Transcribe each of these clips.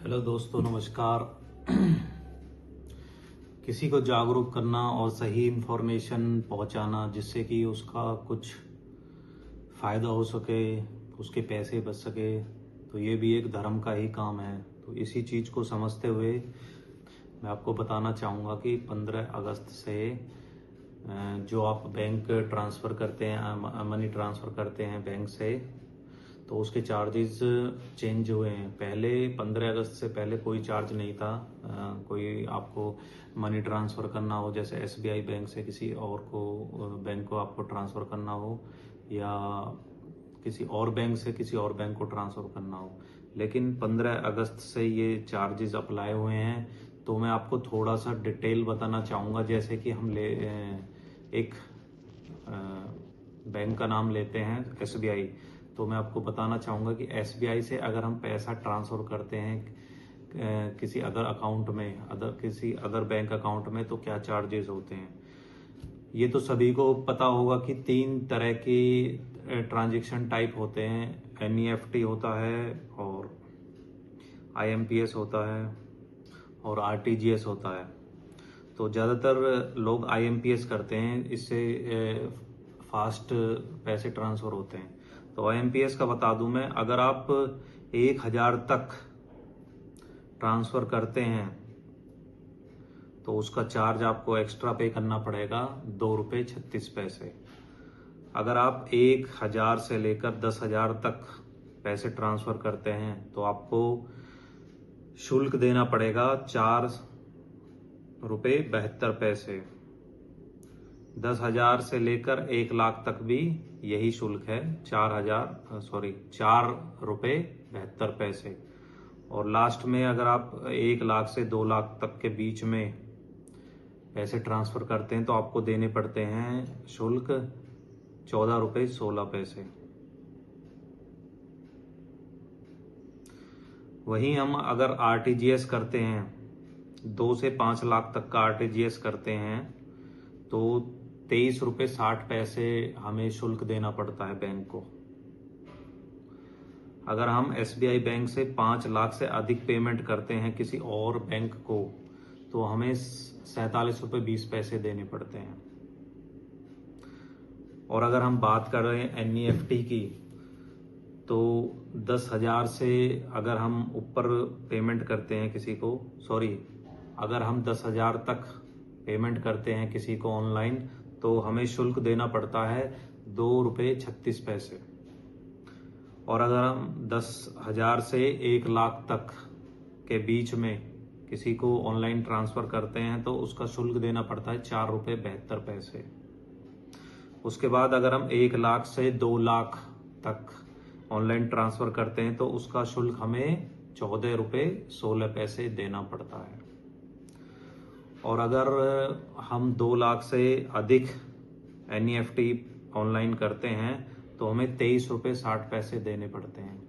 Hello दोस्तों, नमस्कार। किसी को जागरूक करना और सही इंफॉर्मेशन पहुंचाना जिससे कि उसका कुछ फ़ायदा हो सके, उसके पैसे बच सके, तो ये भी एक धर्म का ही काम है। तो इसी चीज़ को समझते हुए मैं आपको बताना चाहूँगा कि 15 अगस्त से जो आप बैंक ट्रांसफ़र करते हैं, मनी ट्रांसफ़र करते हैं बैंक से, तो उसके चार्जेस चेंज हुए हैं। पहले 15 अगस्त से पहले कोई चार्ज नहीं था। कोई आपको मनी ट्रांसफ़र करना हो, जैसे एसबीआई बैंक से किसी और को बैंक को आपको ट्रांसफ़र करना हो, या किसी और बैंक से किसी और बैंक को ट्रांसफ़र करना हो, लेकिन 15 अगस्त से ये चार्जेस अप्लाई हुए हैं। तो मैं आपको थोड़ा सा डिटेल बताना चाहूँगा। जैसे कि हम एक बैंक का नाम लेते हैं एसबीआई। तो मैं आपको बताना चाहूँगा कि एसबीआई से अगर हम पैसा ट्रांसफ़र करते हैं किसी अदर अकाउंट में, किसी अदर बैंक अकाउंट में, तो क्या चार्जेस होते हैं। ये तो सभी को पता होगा कि 3 तरह की ट्रांजैक्शन टाइप होते हैं। एनईएफटी होता है, और आईएमपीएस होता है, और आरटीजीएस होता है। तो ज़्यादातर लोग आईएमपीएस करते हैं, इससे फास्ट पैसे ट्रांसफ़र होते हैं। तो आईएमपीएस का बता दूं मैं, अगर आप 1000 तक ट्रांसफ़र करते हैं तो उसका चार्ज आपको एक्स्ट्रा पे करना पड़ेगा ₹2.36। अगर आप 1000 से लेकर 10,000 तक पैसे ट्रांसफ़र करते हैं तो आपको शुल्क देना पड़ेगा ₹4.72। 10,000 से लेकर 1,00,000 तक भी यही शुल्क है, ₹4.72। और लास्ट में अगर आप 1,00,000 से 2,00,000 तक के बीच में पैसे ट्रांसफ़र करते हैं तो आपको देने पड़ते हैं शुल्क ₹14.16। वहीं हम अगर आरटीजीएस करते हैं, 2 से 5 लाख तक का आरटीजीएस करते हैं, तो ₹23.60 हमें शुल्क देना पड़ता है बैंक को। अगर हम एसबीआई बैंक से 5 लाख से अधिक पेमेंट करते हैं किसी और बैंक को, तो हमें ₹47.20 देने पड़ते हैं। और अगर हम बात कर रहे हैं एनईएफटी की, तो 10,000 से अगर हम ऊपर पेमेंट करते हैं किसी को, अगर हम 10,000 तक पेमेंट करते हैं किसी को ऑनलाइन, तो हमें शुल्क देना पड़ता है ₹2.36। और अगर हम 10,000 से 1,00,000 तक के बीच में किसी को ऑनलाइन ट्रांसफ़र करते हैं तो उसका शुल्क देना पड़ता है ₹4.72। उसके बाद अगर हम 1,00,000 से 2,00,000 तक ऑनलाइन ट्रांसफ़र करते हैं तो उसका शुल्क हमें ₹14.16 देना पड़ता है। और अगर हम 2,00,000 से अधिक एनईएफटी ऑनलाइन करते हैं तो हमें ₹23.60 देने पड़ते हैं।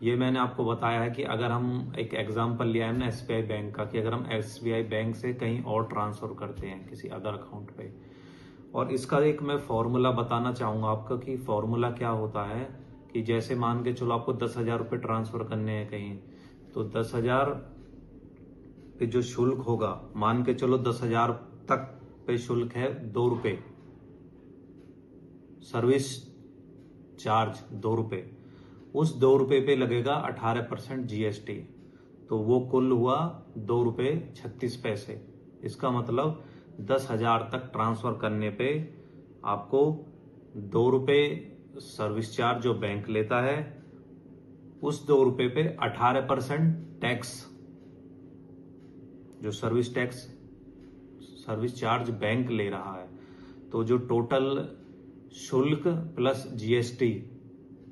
ये मैंने आपको बताया है कि अगर हम एक एग्जांपल लिया है ना एसबीआई बैंक का, कि अगर हम एसबीआई बैंक से कहीं और ट्रांसफ़र करते हैं किसी अदर अकाउंट पे, और इसका एक मैं फॉर्मूला बताना चाहूँगा आपको कि फॉर्मूला क्या होता है। कि जैसे मान के चलो आपको 10,000 रुपये ट्रांसफ़र करने हैं कहीं, तो 10,000 पे जो शुल्क होगा, मान के चलो 10,000 तक पे शुल्क है ₹2, सर्विस चार्ज ₹2। उस ₹2 पे लगेगा 18% जीएसटी, तो वो कुल हुआ ₹2.36। इसका मतलब 10,000 तक ट्रांसफ़र करने पे आपको ₹2 सर्विस चार्ज जो बैंक लेता है, उस ₹2 पे 18% टैक्स, जो सर्विस चार्ज बैंक ले रहा है, तो जो टोटल शुल्क प्लस जीएसटी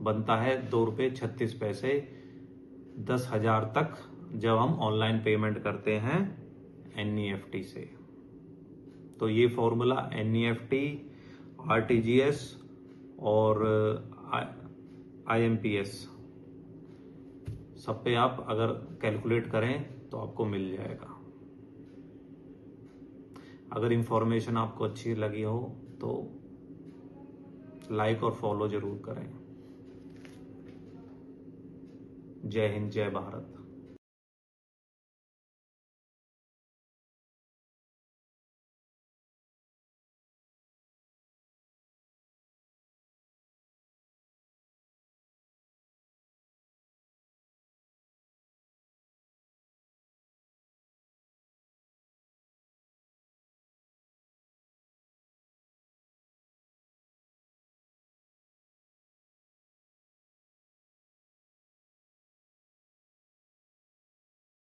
बनता है ₹2.36 10,000 तक, जब हम ऑनलाइन पेमेंट करते हैं एनईएफटी से। तो ये फॉर्मूला एनईएफटी, आरटीजीएस और आईएमपीएस सब पे आप अगर कैलकुलेट करें तो आपको मिल जाएगा। अगर इंफॉर्मेशन आपको अच्छी लगी हो तो लाइक और फॉलो जरूर करें। जय हिंद, जय भारत।